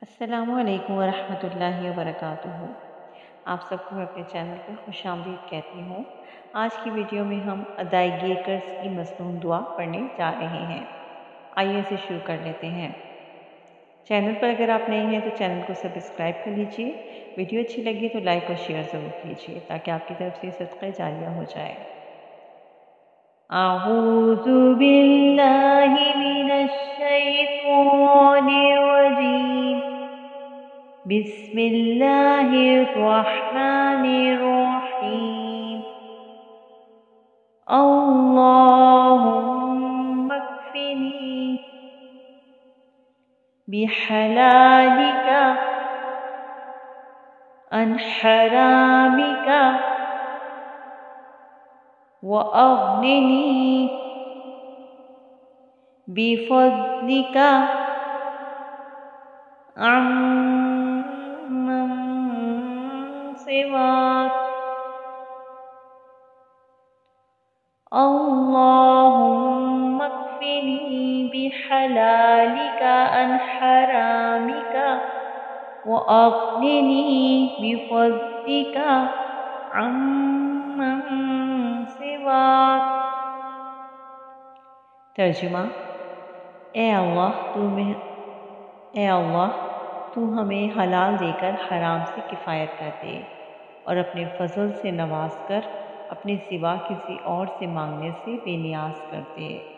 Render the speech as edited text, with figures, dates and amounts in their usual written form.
السلام علیکم ورحمۃ اللہ وبرکاتہ۔ آپ سب کو میں اپنے چینل پر خوش آمدید کہتی ہوں۔ آج کی ویڈیو میں ہم ادائیگی قرض کی مصنون دعا پڑھنے جا رہے ہیں۔ آئیے اسے شروع کر لیتے ہیں۔ چینل پر اگر آپ نئے ہیں تو چینل کو سبسکرائب کر لیجئے۔ ویڈیو اچھی لگی تو لائک اور شیئر ضرور کیجئے تاکہ آپ کی طرف سے صدقہ جاریہ ہو جائے۔ اعوذ باللہ من الشیطان الرجیم، بسم اللہ الرحمن الرحیم، اللہم اکفنی بحلالک عن حرامک وَأَغْنِنِي بِفَضْلِكَ عَمَّن سِوَاكَ، اللهم اكفني بحلالك عن حرامك وأغنني بفضلك عمن سواك۔ ترجمہ: اے اللہ تو ہمیں حلال دے کر حرام سے کفایت کر دے اور اپنے فضل سے نواز کر اپنے سوا کسی اور سے مانگنے سے بے نیاز کر دے۔